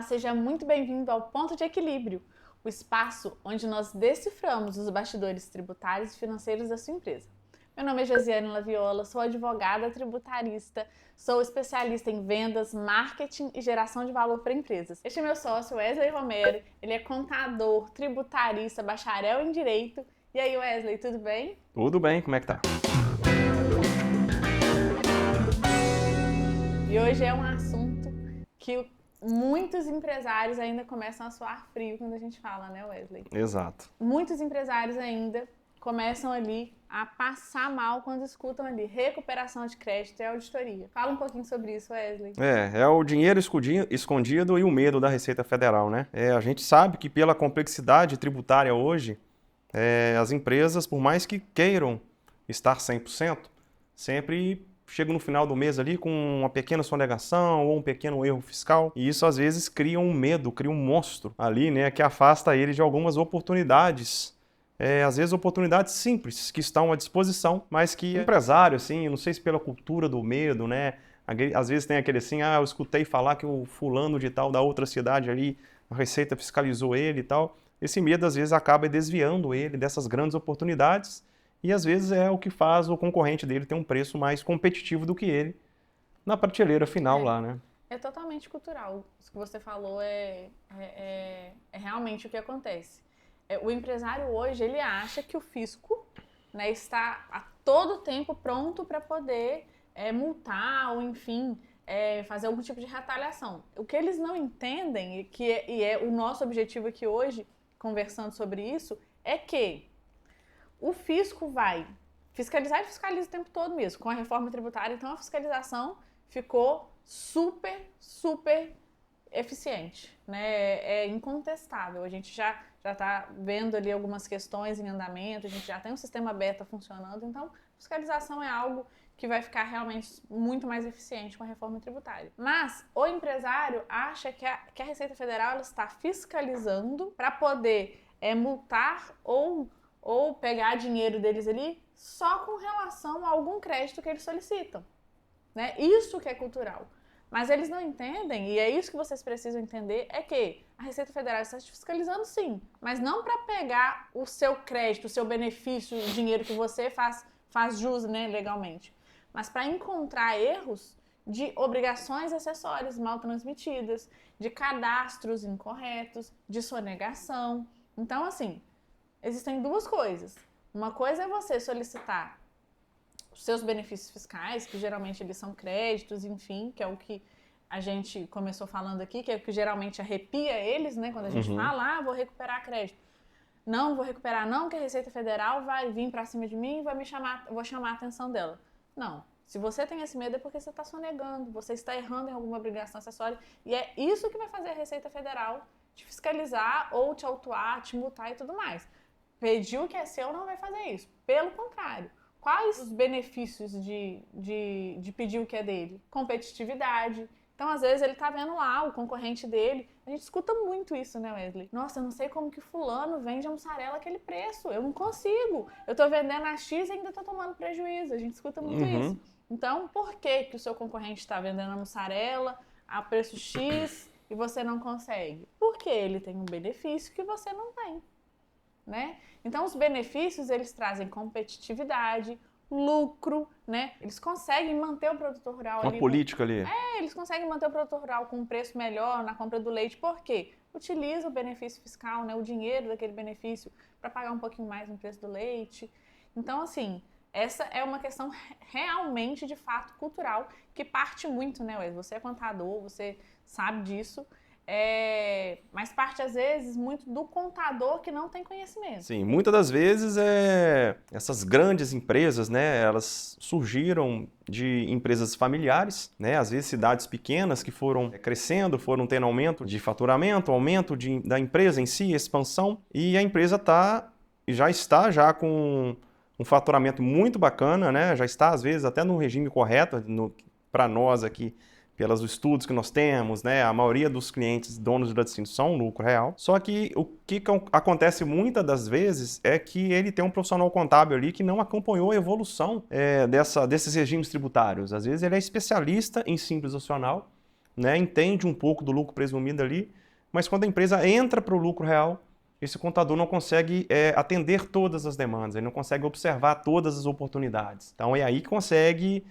seja muito bem-vindo ao Ponto de Equilíbrio, o espaço onde nós deciframos os bastidores tributários e financeiros da sua empresa. Meu nome é Josiane Laviola, sou advogada tributarista, sou especialista em vendas, marketing e geração de valor para empresas. Este é meu sócio, Wesley Romero, ele é contador, tributarista, bacharel em Direito. E aí, Wesley, tudo bem? Tudo bem, como é que tá? E hoje é um assunto que muitos empresários ainda começam a suar frio quando a gente fala, né, Wesley? Exato. Muitos empresários ainda começam ali a passar mal quando escutam ali recuperação de crédito e auditoria. Fala um pouquinho sobre isso, Wesley. É o dinheiro escondido e o medo da Receita Federal, né? A gente sabe que pela complexidade tributária hoje, as empresas, por mais que queiram estar 100%, sempre chegam no final do mês ali com uma pequena sonegação ou um pequeno erro fiscal, e isso às vezes cria um medo, cria um monstro ali, né, que afasta ele de algumas oportunidades. Às vezes oportunidades simples que estão à disposição, mas que o empresário, assim, não sei se pela cultura do medo, né, às vezes tem aquele assim, eu escutei falar que o fulano de tal da outra cidade ali, a Receita fiscalizou ele e tal. Esse medo às vezes acaba desviando ele dessas grandes oportunidades e às vezes é o que faz o concorrente dele ter um preço mais competitivo do que ele na prateleira final lá, né? É totalmente cultural. Isso que você falou é realmente o que acontece. O empresário hoje, ele acha que o fisco, né, está a todo tempo pronto para poder multar ou, enfim, fazer algum tipo de retaliação. O que eles não entendem, e é o nosso objetivo aqui hoje, conversando sobre isso, é que o fisco vai fiscalizar e fiscaliza o tempo todo mesmo. Com a reforma tributária, então, a fiscalização ficou super eficiente, né? É incontestável. A gente já está vendo ali algumas questões em andamento, a gente já tem um sistema beta funcionando, então fiscalização é algo que vai ficar realmente muito mais eficiente com a reforma tributária. Mas o empresário acha que a Receita Federal ela está fiscalizando para poder multar ou pegar dinheiro deles ali só com relação a algum crédito que eles solicitam, né? Isso que é cultural. Mas eles não entendem, e é isso que vocês precisam entender, é que a Receita Federal está te fiscalizando sim, mas não para pegar o seu crédito, o seu benefício, o dinheiro que você faz jus, né, legalmente, mas para encontrar erros de obrigações acessórias mal transmitidas, de cadastros incorretos, de sonegação. Então, assim, existem duas coisas. Uma coisa é você solicitar os seus benefícios fiscais, que geralmente eles são créditos, enfim, que é o que a gente começou falando aqui, que é o que geralmente arrepia eles, né? Quando a gente fala, vou recuperar crédito. Não vou recuperar não, que a Receita Federal vai vir pra cima de mim e vou chamar a atenção dela. Não. Se você tem esse medo é porque você está sonegando, você está errando em alguma obrigação acessória, e é isso que vai fazer a Receita Federal te fiscalizar ou te autuar, te multar e tudo mais. Pedir o que é seu não vai fazer isso. Pelo contrário. Quais os benefícios de pedir o que é dele? Competitividade. Então, às vezes, ele tá vendo lá o concorrente dele. A gente escuta muito isso, né, Wesley? Nossa, eu não sei como que fulano vende a mussarela aquele preço. Eu não consigo. Eu tô vendendo a X e ainda tô tomando prejuízo. A gente escuta muito isso. Então, por que o seu concorrente está vendendo a mussarela a preço X e você não consegue? Porque ele tem um benefício que você não tem, né? Então, os benefícios, eles trazem competitividade, lucro, né? Eles conseguem manter o produtor rural ali. Uma política ali. Eles conseguem manter o produtor rural com um preço melhor na compra do leite. Por quê? Utiliza o benefício fiscal, né? O dinheiro daquele benefício para pagar um pouquinho mais no preço do leite. Então, assim, essa é uma questão realmente, de fato, cultural, que parte muito, né, Wes? Você é contador, você sabe disso. Mas parte, às vezes, muito do contador que não tem conhecimento. Sim, muitas das vezes essas grandes empresas, né, elas surgiram de empresas familiares, né, às vezes cidades pequenas que foram crescendo, foram tendo aumento de faturamento, aumento da empresa em si, expansão, e a empresa já está com um faturamento muito bacana, né, já está às vezes até no regime correto, para nós aqui, pelos estudos que nós temos, né, a maioria dos clientes donos de laticínios são lucro real. Só que o que acontece muitas das vezes é que ele tem um profissional contábil ali que não acompanhou a evolução desses regimes tributários. Às vezes ele é especialista em simples nacional, né, entende um pouco do lucro presumido ali, mas quando a empresa entra para o lucro real, esse contador não consegue atender todas as demandas, ele não consegue observar todas as oportunidades. Então é aí que consegue...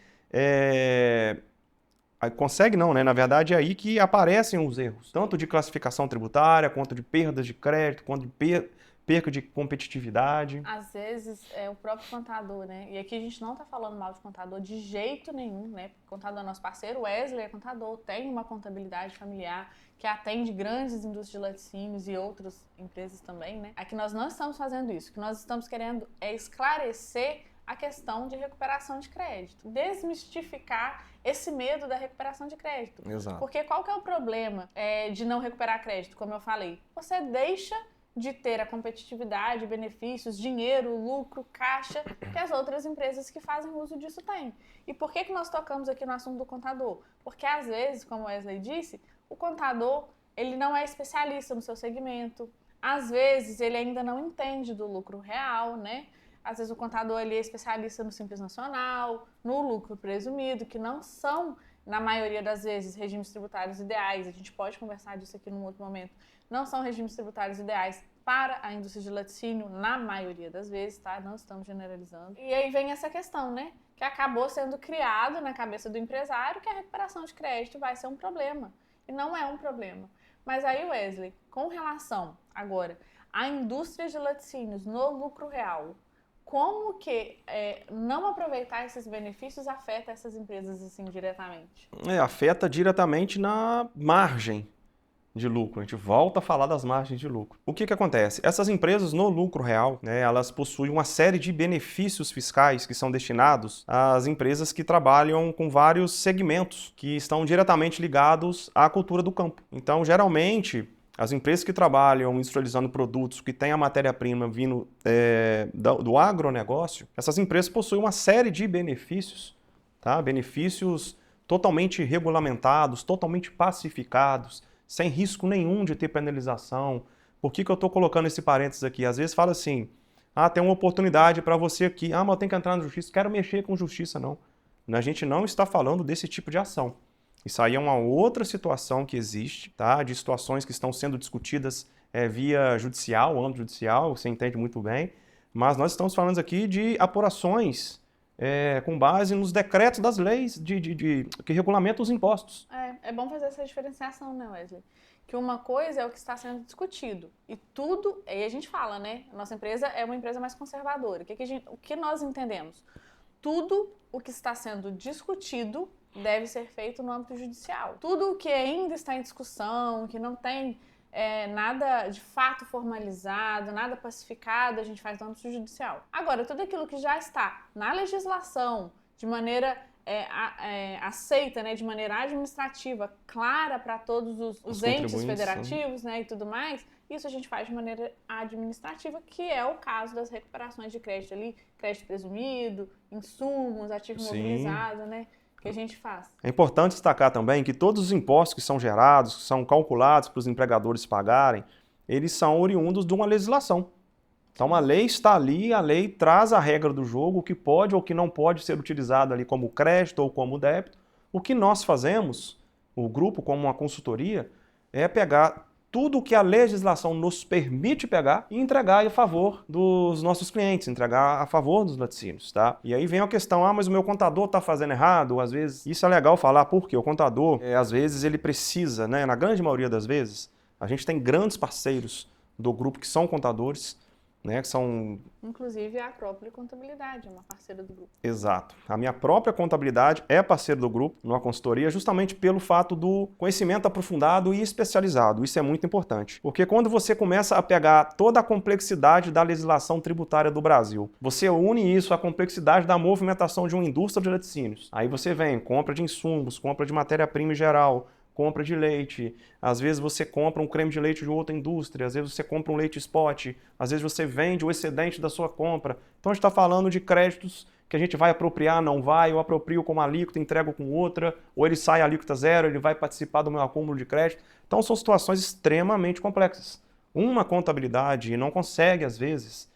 Consegue não, né? Na verdade é aí que aparecem os erros, tanto de classificação tributária, quanto de perdas de crédito, quanto de perca de competitividade. Às vezes é o próprio contador, né? E aqui a gente não está falando mal de contador de jeito nenhum, né? O contador é nosso parceiro, o Wesley é contador, tem uma contabilidade familiar que atende grandes indústrias de laticínios e outras empresas também, né? Aqui nós não estamos fazendo isso. O que nós estamos querendo é esclarecer a questão de recuperação de crédito, desmistificar esse medo da recuperação de crédito. Exato. Porque qual que é o problema de não recuperar crédito, como eu falei? Você deixa de ter a competitividade, benefícios, dinheiro, lucro, caixa que as outras empresas que fazem uso disso têm. E por que nós tocamos aqui no assunto do contador? Porque às vezes, como o Wesley disse, o contador ele não é especialista no seu segmento, às vezes ele ainda não entende do lucro real, né? Às vezes o contador ele é especialista no Simples Nacional, no lucro presumido, que não são, na maioria das vezes, regimes tributários ideais. A gente pode conversar disso aqui num outro momento. Não são regimes tributários ideais para a indústria de laticínio, na maioria das vezes, tá? Não estamos generalizando. E aí vem essa questão, né? Que acabou sendo criado na cabeça do empresário que a recuperação de crédito vai ser um problema. E não é um problema. Mas aí, Wesley, com relação, agora, à indústria de laticínios no lucro real, como que não aproveitar esses benefícios afeta essas empresas assim diretamente? Afeta diretamente na margem de lucro. A gente volta a falar das margens de lucro. O que acontece? Essas empresas no lucro real, né, elas possuem uma série de benefícios fiscais que são destinados às empresas que trabalham com vários segmentos que estão diretamente ligados à cultura do campo. Então, geralmente, as empresas que trabalham industrializando produtos que têm a matéria-prima vindo do agronegócio, essas empresas possuem uma série de benefícios, tá? Benefícios totalmente regulamentados, totalmente pacificados, sem risco nenhum de ter penalização. Por que eu estou colocando esse parênteses aqui? Às vezes fala assim, tem uma oportunidade para você aqui, mas eu tenho que entrar na justiça, quero mexer com justiça, não. A gente não está falando desse tipo de ação. Isso aí é uma outra situação que existe, tá? De situações que estão sendo discutidas via judicial, âmbito judicial, você entende muito bem, mas nós estamos falando aqui de apurações com base nos decretos das leis que regulamentam os impostos. É bom fazer essa diferenciação, né, Wesley? Que uma coisa é o que está sendo discutido e tudo, aí a gente fala, né? A nossa empresa é uma empresa mais conservadora. O que nós entendemos? Tudo o que está sendo discutido deve ser feito no âmbito judicial. Tudo o que ainda está em discussão, que não tem nada de fato formalizado, nada pacificado, a gente faz no âmbito judicial. Agora, tudo aquilo que já está na legislação, de maneira aceita, né, de maneira administrativa, clara para todos os entes federativos, né, e tudo mais, isso a gente faz de maneira administrativa, que é o caso das recuperações de crédito ali, crédito presumido, insumos, ativo mobilizado, né, que a gente faz. É importante destacar também que todos os impostos que são gerados, que são calculados para os empregadores pagarem, eles são oriundos de uma legislação. Então a lei está ali, a lei traz a regra do jogo, o que pode ou o que não pode ser utilizado ali como crédito ou como débito. O que nós fazemos, o grupo como uma consultoria, é pegar tudo o que a legislação nos permite pegar e entregar a favor dos nossos clientes, entregar a favor dos laticínios, tá? E aí vem a questão, mas o meu contador está fazendo errado, às vezes, isso é legal falar, porque o contador, às vezes, ele precisa, né, na grande maioria das vezes, a gente tem grandes parceiros do grupo que são contadores, né, que são... Inclusive a própria contabilidade é uma parceira do grupo. Exato. A minha própria contabilidade é parceira do grupo, numa consultoria, justamente pelo fato do conhecimento aprofundado e especializado. Isso é muito importante. Porque quando você começa a pegar toda a complexidade da legislação tributária do Brasil, você une isso à complexidade da movimentação de uma indústria de laticínios. Aí você vem, compra de insumos, compra de matéria-prima em geral, compra de leite, às vezes você compra um creme de leite de outra indústria, às vezes você compra um leite spot, às vezes você vende o excedente da sua compra. Então a gente está falando de créditos que a gente vai apropriar, não vai, eu aproprio com uma alíquota, entrego com outra, ou ele sai alíquota zero, ele vai participar do meu acúmulo de crédito. Então são situações extremamente complexas. Uma contabilidade não consegue, às vezes,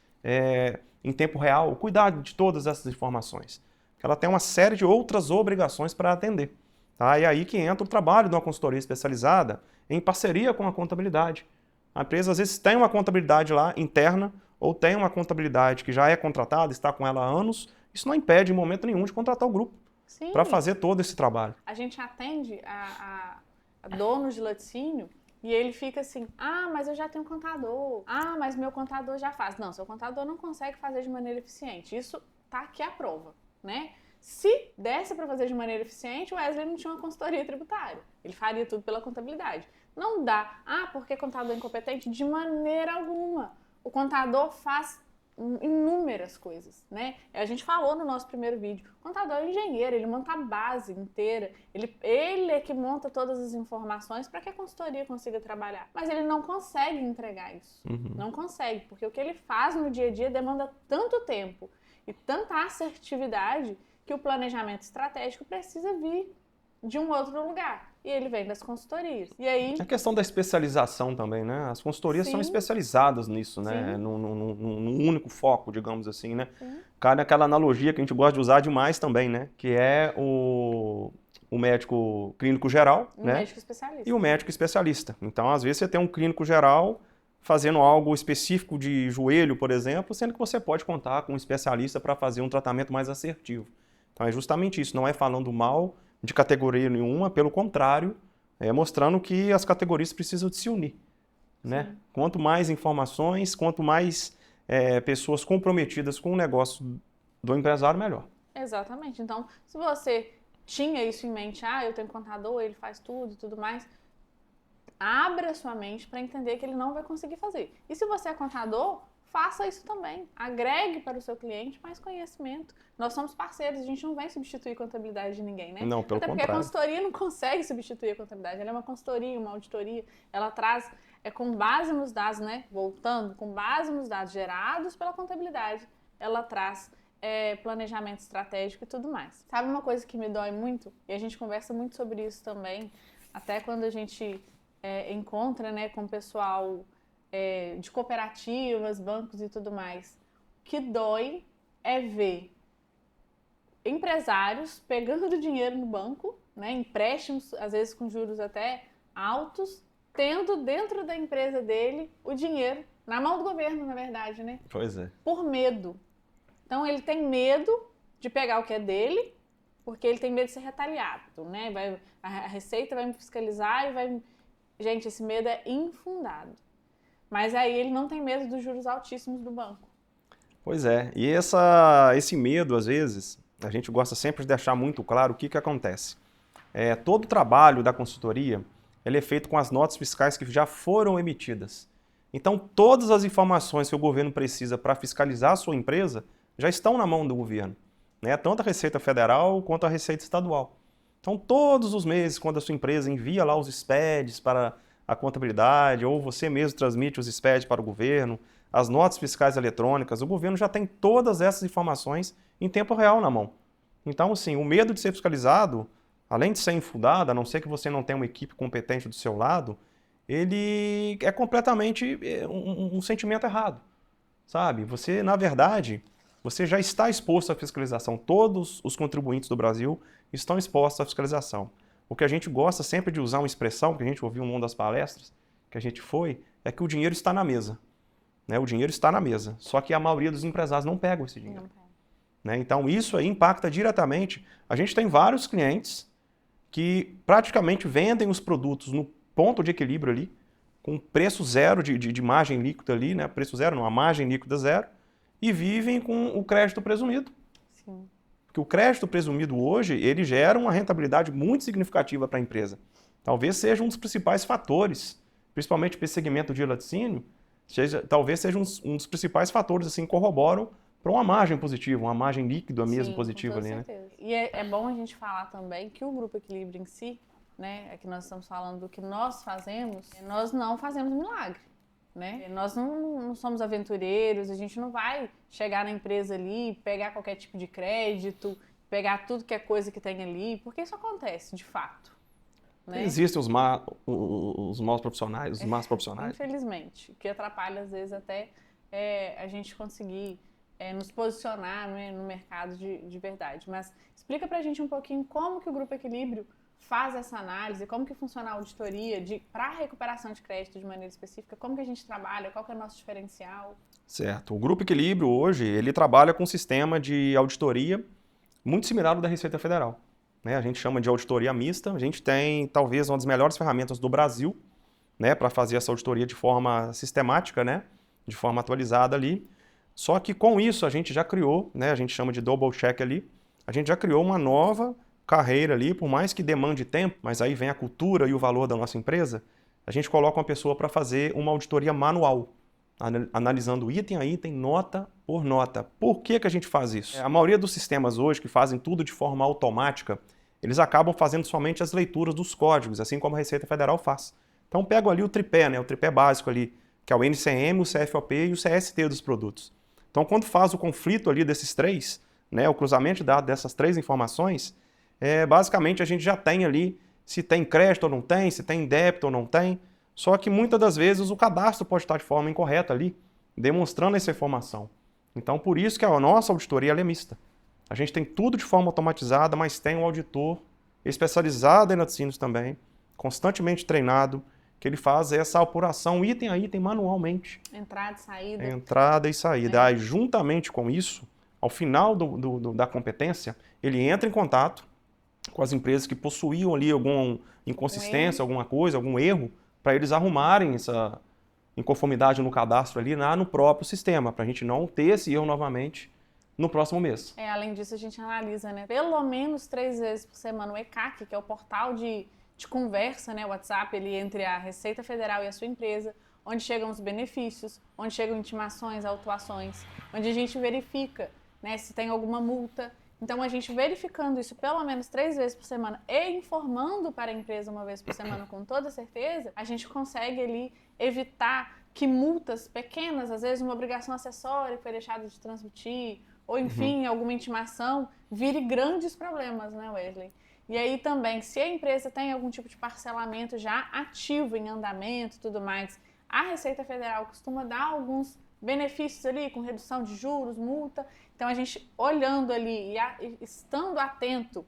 em tempo real, cuidar de todas essas informações. Ela tem uma série de outras obrigações para atender. Tá? E aí que entra o trabalho de uma consultoria especializada em parceria com a contabilidade. A empresa às vezes tem uma contabilidade lá interna ou tem uma contabilidade que já é contratada, está com ela há anos. Isso não impede em momento nenhum de contratar o grupo para fazer todo esse trabalho. A gente atende a donos de laticínio e ele fica assim, ah, mas eu já tenho contador, ah, mas meu contador já faz. Não, seu contador não consegue fazer de maneira eficiente. Isso tá aqui a prova, né? Se desse para fazer de maneira eficiente, o Wesley não tinha uma consultoria tributária. Ele faria tudo pela contabilidade. Não dá. Ah, porque contador é incompetente? De maneira alguma. O contador faz inúmeras coisas, né? A gente falou no nosso primeiro vídeo. O contador é engenheiro, ele monta a base inteira. Ele é que monta todas as informações para que a consultoria consiga trabalhar. Mas ele não consegue entregar isso. Não consegue, porque o que ele faz no dia a dia demanda tanto tempo e tanta assertividade que o planejamento estratégico precisa vir de um outro lugar. E ele vem das consultorias. E aí... A questão da especialização também, né? As consultorias são especializadas nisso, né? Num único foco, digamos assim, né? Cai naquela analogia que a gente gosta de usar demais também, né? Que é o médico clínico geral, né? Médico especialista. E o médico especialista. Então, às vezes, você tem um clínico geral fazendo algo específico de joelho, por exemplo, sendo que você pode contar com um especialista para fazer um tratamento mais assertivo. Então, é justamente isso. Não é falando mal de categoria nenhuma, pelo contrário, é mostrando que as categorias precisam de se unir, né? Quanto mais informações, quanto mais pessoas comprometidas com o negócio do empresário, melhor. Exatamente. Então, se você tinha isso em mente, ah, eu tenho contador, ele faz tudo e tudo mais, abra sua mente para entender que ele não vai conseguir fazer. E se você é contador, faça isso também. Agregue para o seu cliente mais conhecimento. Nós somos parceiros, a gente não vai substituir a contabilidade de ninguém, né? Não, pelo Até porque contrário. a consultoria não consegue substituir a contabilidade. Ela é uma consultoria, uma auditoria. Ela traz, com base nos dados, né? Voltando, com base nos dados gerados pela contabilidade, ela traz planejamento estratégico e tudo mais. Sabe uma coisa que me dói muito? E a gente conversa muito sobre isso também, até quando a gente encontra, né, com o pessoal de cooperativas, bancos e tudo mais. O que dói é ver empresários pegando dinheiro no banco, né, empréstimos, às vezes com juros até altos, tendo dentro da empresa dele o dinheiro, na mão do governo, na verdade, né? Pois é. Por medo. Então ele tem medo de pegar o que é dele, porque ele tem medo de ser retaliado, né? A Receita vai me fiscalizar e vai... Gente, esse medo é infundado. Mas aí ele não tem medo dos juros altíssimos do banco. Pois é. E esse medo, às vezes, a gente gosta sempre de deixar muito claro o que acontece. Todo o trabalho da consultoria ele é feito com as notas fiscais que já foram emitidas. Então, todas as informações que o governo precisa para fiscalizar a sua empresa já estão na mão do governo, né? Tanto a Receita Federal quanto a Receita Estadual. Então, todos os meses, quando a sua empresa envia lá os SPEDs para a contabilidade, ou você mesmo transmite os SPEDs para o governo, as notas fiscais eletrônicas, o governo já tem todas essas informações em tempo real na mão. Então, assim, o medo de ser fiscalizado, além de ser infundado, a não ser que você não tenha uma equipe competente do seu lado, ele é completamente um sentimento errado, sabe? Você, na verdade, você já está exposto à fiscalização. Todos os contribuintes do Brasil estão expostos à fiscalização. O que a gente gosta sempre de usar uma expressão, que a gente ouviu em uma das palestras que a gente foi, é que o dinheiro está na mesa. Né? O dinheiro está na mesa, só que a maioria dos empresários não pegam esse dinheiro. Né? Então, isso aí impacta diretamente. A gente tem vários clientes que praticamente vendem os produtos no ponto de equilíbrio ali, com preço zero de margem líquida ali, né? Preço zero não, a margem líquida zero, e vivem com o crédito presumido. Sim. Porque o crédito presumido hoje, ele gera uma rentabilidade muito significativa para a empresa. Talvez seja um dos principais fatores, principalmente para esse segmento de laticínio, talvez seja um dos principais fatores assim, que corroboram para uma margem positiva, uma margem líquida mesmo positiva ali, né? E é bom a gente falar também que o Grupo Equilíbrio em si, né, aqui nós estamos falando do que nós fazemos, nós não fazemos milagre, né? Nós não somos aventureiros, a gente não vai chegar na empresa ali, pegar qualquer tipo de crédito, pegar tudo que é coisa que tem ali, porque isso acontece, de fato. Né? Existem os maus profissionais, os más profissionais. Infelizmente, que atrapalha às vezes até a gente conseguir nos posicionar, né, no mercado de verdade. Mas explica pra gente um pouquinho como que o Grupo Equilíbrio faz essa análise, como que funciona a auditoria para recuperação de crédito de maneira específica, como que a gente trabalha, qual que é o nosso diferencial? Certo. O Grupo Equilíbrio hoje, ele trabalha com um sistema de auditoria muito similar ao da Receita Federal, né? A gente chama de auditoria mista, a gente tem talvez uma das melhores ferramentas do Brasil, né, para fazer essa auditoria de forma sistemática, né, de forma atualizada ali. Só que com isso a gente já criou, né, a gente chama de double check ali, a gente já criou uma nova carreira ali, por mais que demande tempo, mas aí vem a cultura e o valor da nossa empresa, a gente coloca uma pessoa para fazer uma auditoria manual, analisando item a item, nota por nota. Por que que a gente faz isso? A maioria dos sistemas hoje que fazem tudo de forma automática, eles acabam fazendo somente as leituras dos códigos, assim como a Receita Federal faz. Então pego ali o tripé, né, o tripé básico ali, que é o NCM, o CFOP e o CST dos produtos. Então quando faz o conflito ali desses três, né, o cruzamento de dados dessas três informações, basicamente a gente já tem ali se tem crédito ou não tem, se tem débito ou não tem, só que muitas das vezes o cadastro pode estar de forma incorreta ali, demonstrando essa informação. Então por isso que a nossa auditoria ela é mista. A gente tem tudo de forma automatizada, mas tem um auditor especializado em laticínios também, constantemente treinado, que ele faz essa apuração item a item manualmente. Entrada e saída. Entrada e saída. Aí, juntamente com isso, ao final da competência, ele entra em contato com as empresas que possuíam ali alguma inconsistência, alguma coisa, algum erro, para eles arrumarem essa inconformidade no cadastro ali no próprio sistema, para a gente não ter esse erro novamente no próximo mês. Além disso, a gente analisa, né, pelo menos 3 vezes por semana o ECAC, que é o portal de conversa, né, o WhatsApp, ele entre a Receita Federal e a sua empresa, onde chegam os benefícios, onde chegam intimações, autuações, onde a gente verifica, né, se tem alguma multa. Então, a gente verificando isso pelo menos 3 vezes por semana e informando para a empresa 1 vez por semana com toda certeza, a gente consegue ali evitar que multas pequenas, às vezes uma obrigação acessória que foi deixada de transmitir, ou enfim, alguma intimação, vire grandes problemas, né, Wesley? E aí também, se a empresa tem algum tipo de parcelamento já ativo em andamento e tudo mais, a Receita Federal costuma dar alguns benefícios ali, com redução de juros, multa. Então, a gente olhando ali e estando atento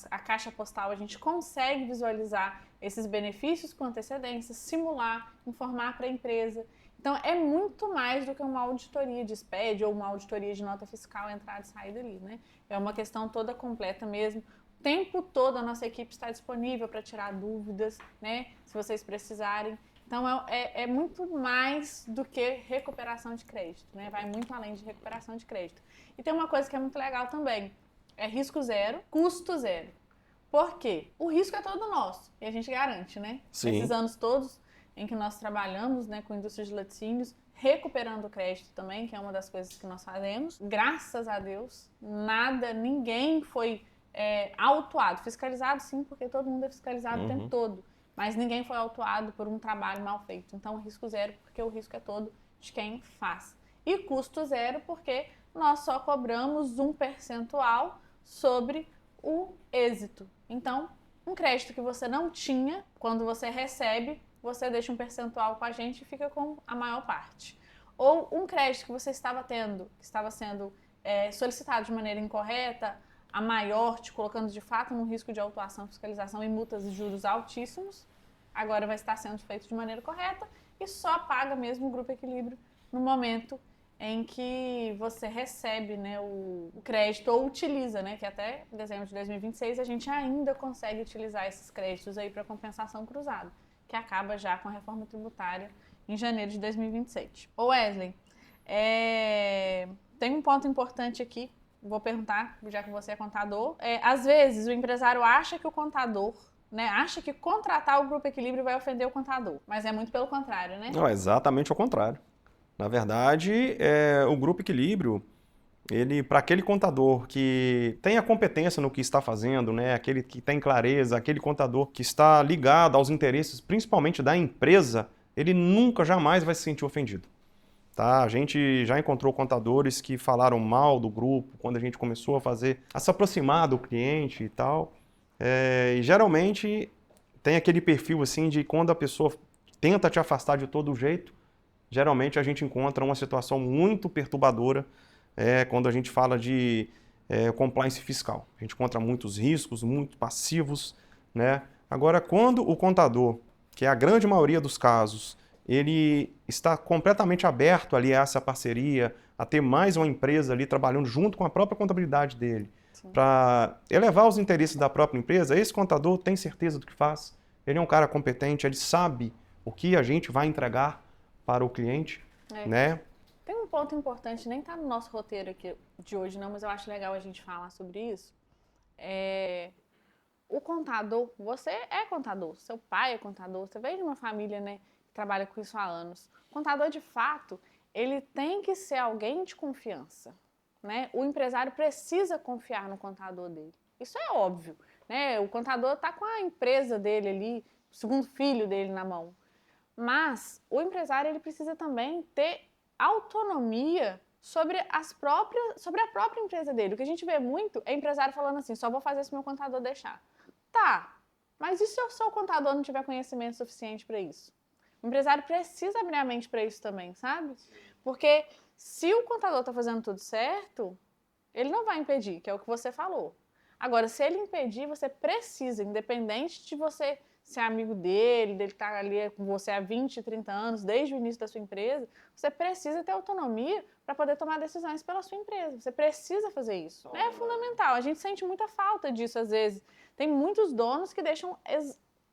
à caixa postal, a gente consegue visualizar esses benefícios com antecedência, simular, informar para a empresa. Então, é muito mais do que uma auditoria de SPED ou uma auditoria de nota fiscal, entrada e saída ali, né? É uma questão toda completa mesmo. O tempo todo a nossa equipe está disponível para tirar dúvidas, né? Se vocês precisarem. Então, é muito mais do que recuperação de crédito, né? Vai muito além de recuperação de crédito. E tem uma coisa que é muito legal também, é risco zero, custo zero. Por quê? O risco é todo nosso e a gente garante, né? Sim. Esses anos todos em que nós trabalhamos, né, com a indústria de laticínios, recuperando o crédito também, que é uma das coisas que nós fazemos. Graças a Deus, ninguém foi autuado. Fiscalizado sim, porque todo mundo é fiscalizado o tempo todo. Mas ninguém foi autuado por um trabalho mal feito. Então, risco zero, porque o risco é todo de quem faz. E custo zero, porque nós só cobramos um percentual sobre o êxito. Então, um crédito que você não tinha, quando você recebe, você deixa um percentual com a gente e fica com a maior parte. Ou um crédito que você estava tendo, que estava sendo solicitado de maneira incorreta, a maior, te colocando de fato num risco de autuação, fiscalização e multas e juros altíssimos, agora vai estar sendo feito de maneira correta e só paga mesmo o Grupo Equilíbrio no momento em que você recebe, né, o crédito ou utiliza, né, que até dezembro de 2026 a gente ainda consegue utilizar esses créditos aí para compensação cruzada, que acaba já com a reforma tributária em janeiro de 2027. Ô Wesley, tem um ponto importante aqui, vou perguntar, já que você é contador. Às vezes o empresário acha que o contador, né, acha que contratar o Grupo Equilíbrio vai ofender o contador, mas é muito pelo contrário, né? Não, exatamente ao contrário. Na verdade, o Grupo Equilíbrio, ele, para aquele contador que tem a competência no que está fazendo, né, aquele que tem clareza, aquele contador que está ligado aos interesses, principalmente da empresa, ele nunca, jamais vai se sentir ofendido. Tá? A gente já encontrou contadores que falaram mal do grupo quando a gente começou a se aproximar do cliente e tal. E geralmente tem aquele perfil assim de quando a pessoa tenta te afastar de todo jeito, geralmente a gente encontra uma situação muito perturbadora quando a gente fala de compliance fiscal. A gente encontra muitos riscos, muitos passivos, né? Agora, quando o contador, que é a grande maioria dos casos, ele está completamente aberto ali a essa parceria, a ter mais uma empresa ali trabalhando junto com a própria contabilidade dele, para elevar os interesses da própria empresa, esse contador tem certeza do que faz, ele é um cara competente, ele sabe o que a gente vai entregar para o cliente, né? Tem um ponto importante, nem está no nosso roteiro aqui de hoje não, mas eu acho legal a gente falar sobre isso. O contador, você é contador, seu pai é contador, você veio de uma família, né, que trabalha com isso há anos. O contador, de fato, ele tem que ser alguém de confiança, né? O empresário precisa confiar no contador dele. Isso é óbvio, né? O contador está com a empresa dele ali, o segundo filho dele na mão. Mas o empresário ele precisa também ter autonomia sobre a própria empresa dele. O que a gente vê muito é empresário falando assim, só vou fazer se meu contador deixar. Tá, mas e se o seu contador não tiver conhecimento suficiente para isso? O empresário precisa abrir a mente para isso também, sabe? Porque se o contador está fazendo tudo certo, ele não vai impedir, que é o que você falou. Agora, se ele impedir, você precisa, independente de você ser amigo dele estar ali com você há 20, 30 anos, desde o início da sua empresa, você precisa ter autonomia para poder tomar decisões pela sua empresa. Você precisa fazer isso. É fundamental. A gente sente muita falta disso às vezes. Tem muitos donos que deixam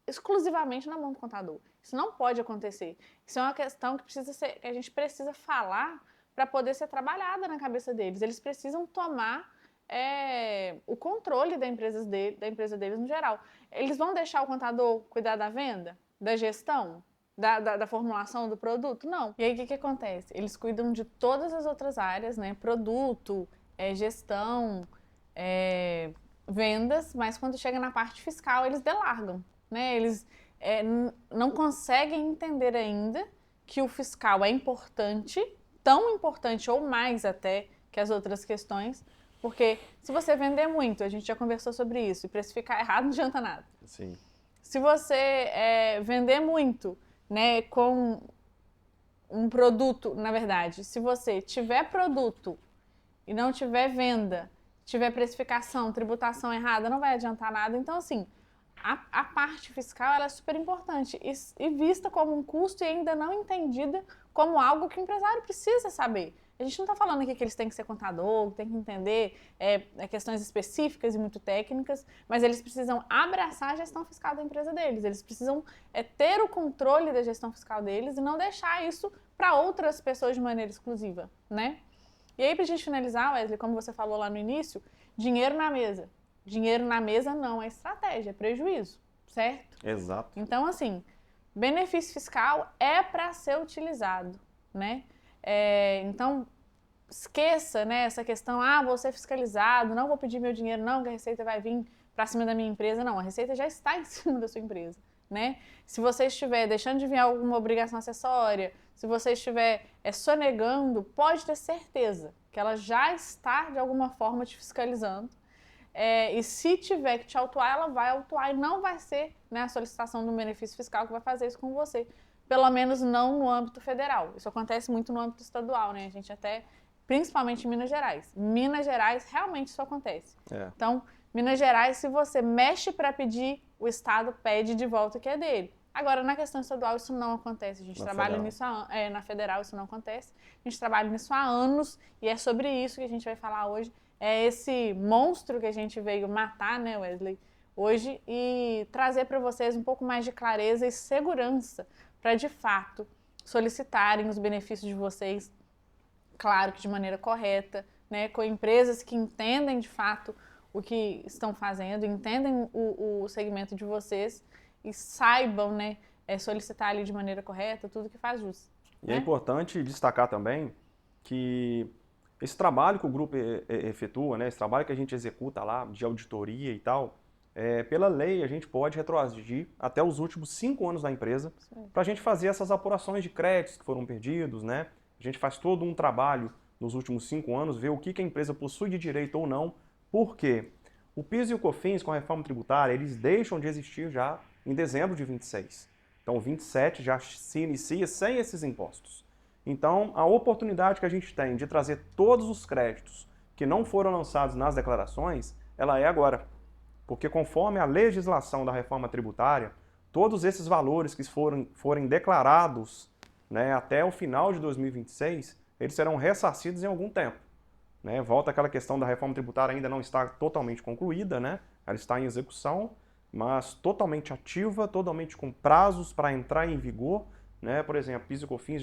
exclusivamente na mão do contador. Isso não pode acontecer. Isso é uma questão que que a gente precisa falar para poder ser trabalhada na cabeça deles. Eles precisam tomar o controle da empresa deles no geral. Eles vão deixar o contador cuidar da venda, da gestão, da formulação do produto? Não. E aí o que acontece? Eles cuidam de todas as outras áreas, né? Produto, gestão, vendas, mas quando chega na parte fiscal eles delargam, né? Eles não conseguem entender ainda que o fiscal é importante, tão importante ou mais até que as outras questões, porque se você vender muito, a gente já conversou sobre isso, e precificar errado não adianta nada. Sim. Se você vender muito, né, com um produto, na verdade, se você tiver produto e não tiver venda, tiver precificação, tributação errada, não vai adiantar nada. Então, assim, a parte fiscal ela é super importante e vista como um custo e ainda não entendida como algo que o empresário precisa saber. A gente não está falando aqui que eles têm que ser contador, têm que entender questões específicas e muito técnicas, mas eles precisam abraçar a gestão fiscal da empresa deles. Eles precisam ter o controle da gestão fiscal deles e não deixar isso para outras pessoas de maneira exclusiva, né? E aí, para a gente finalizar, Wesley, como você falou lá no início, dinheiro na mesa. Dinheiro na mesa não é estratégia, é prejuízo, certo? Exato. Então, assim, benefício fiscal é para ser utilizado, né? Então, esqueça, né, essa questão, vou ser fiscalizado, não vou pedir meu dinheiro, não, que a Receita vai vir para cima da minha empresa. Não, a Receita já está em cima da sua empresa, né? Se você estiver deixando de vir alguma obrigação acessória, se você estiver sonegando, pode ter certeza que ela já está, de alguma forma, te fiscalizando. E se tiver que te autuar, ela vai autuar e não vai ser, né, a solicitação do benefício fiscal que vai fazer isso com você. Pelo menos não no âmbito federal. Isso acontece muito no âmbito estadual, né? A gente principalmente em Minas Gerais. Minas Gerais, realmente isso acontece. Então, Minas Gerais, se você mexe para pedir, o Estado pede de volta o que é dele. Agora, na questão estadual, isso não acontece. A gente trabalha nisso na federal, isso não acontece. A gente trabalha nisso há anos e é sobre isso que a gente vai falar hoje. É esse monstro que a gente veio matar, né, Wesley, hoje, e trazer para vocês um pouco mais de clareza e segurança para, de fato, solicitarem os benefícios de vocês, claro que de maneira correta, né, com empresas que entendem, de fato, o que estão fazendo, entendem o segmento de vocês e saibam, né, solicitar ali de maneira correta tudo que faz jus. E né? É importante destacar também que esse trabalho que o grupo efetua, né, esse trabalho que a gente executa lá de auditoria e tal, pela lei a gente pode retroagir até os últimos 5 anos da empresa para a gente fazer essas apurações de créditos que foram perdidos, né? A gente faz todo um trabalho nos últimos 5 anos, ver o que a empresa possui de direito ou não, porque o PIS e o COFINS com a reforma tributária, eles deixam de existir já em dezembro de 26. Então, 27 já se inicia sem esses impostos. Então, a oportunidade que a gente tem de trazer todos os créditos que não foram lançados nas declarações, ela é agora. Porque conforme a legislação da reforma tributária, todos esses valores que forem declarados, né, até o final de 2026, eles serão ressarcidos em algum tempo. Né? Volta aquela questão da reforma tributária, ainda não está totalmente concluída, né? Ela está em execução, mas totalmente ativa, totalmente com prazos para entrar em vigor. Né? Por exemplo, PIS e COFINS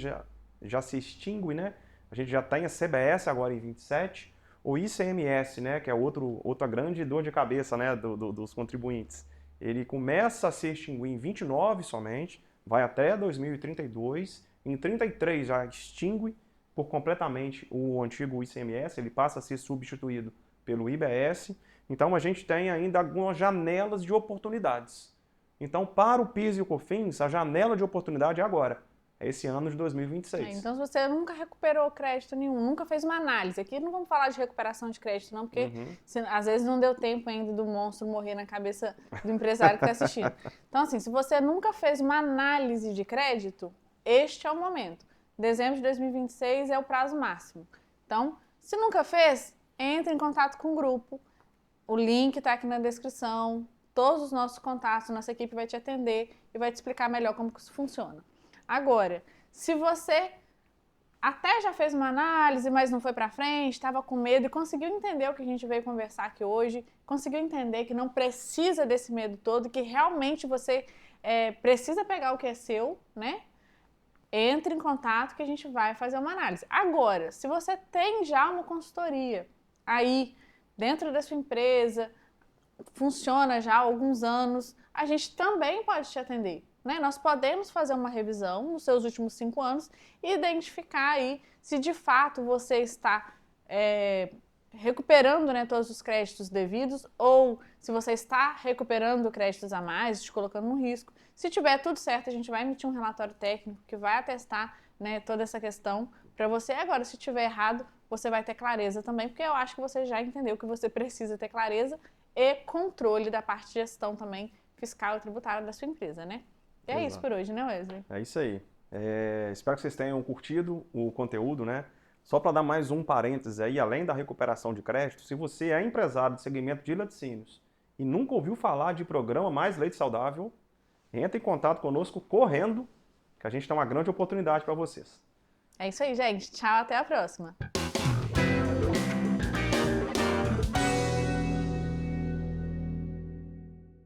já se extingue, né? A gente já tem a CBS agora em 27, o ICMS, né, que é outra grande dor de cabeça, né, dos contribuintes. Ele começa a se extinguir em 29 somente, vai até 2032, em 33 já extingue por completamente o antigo ICMS, ele passa a ser substituído pelo IBS. Então a gente tem ainda algumas janelas de oportunidades. Então para o PIS e o COFINS, a janela de oportunidade é agora. É esse ano de 2026. Então, se você nunca recuperou crédito nenhum, nunca fez uma análise, aqui não vamos falar de recuperação de crédito não, porque às vezes não deu tempo ainda do monstro morrer na cabeça do empresário que está assistindo. Então, assim, se você nunca fez uma análise de crédito, este é o momento. Dezembro de 2026 é o prazo máximo. Então, se nunca fez, entre em contato com o grupo. O link está aqui na descrição. Todos os nossos contatos, nossa equipe vai te atender e vai te explicar melhor como que isso funciona. Agora, se você até já fez uma análise, mas não foi para frente, estava com medo e conseguiu entender o que a gente veio conversar aqui hoje, conseguiu entender que não precisa desse medo todo, que realmente você precisa pegar o que é seu, né? Entre em contato que a gente vai fazer uma análise. Agora, se você tem já uma consultoria aí dentro da sua empresa, funciona já há alguns anos, a gente também pode te atender. Né? Nós podemos fazer uma revisão nos seus últimos 5 anos e identificar aí se de fato você está recuperando, né, todos os créditos devidos ou se você está recuperando créditos a mais, te colocando no risco. Se tiver tudo certo, a gente vai emitir um relatório técnico que vai atestar, né, toda essa questão para você. Agora, se tiver errado, você vai ter clareza também, porque eu acho que você já entendeu que você precisa ter clareza e controle da parte de gestão também fiscal e tributária da sua empresa, né? E é isso por hoje, né, Wesley? É isso aí. Espero que vocês tenham curtido o conteúdo, né? Só para dar mais um parênteses aí, além da recuperação de crédito, se você é empresário de segmento de laticínios e nunca ouviu falar de programa Mais Leite Saudável, entre em contato conosco correndo, que a gente tem uma grande oportunidade para vocês. É isso aí, gente. Tchau, até a próxima.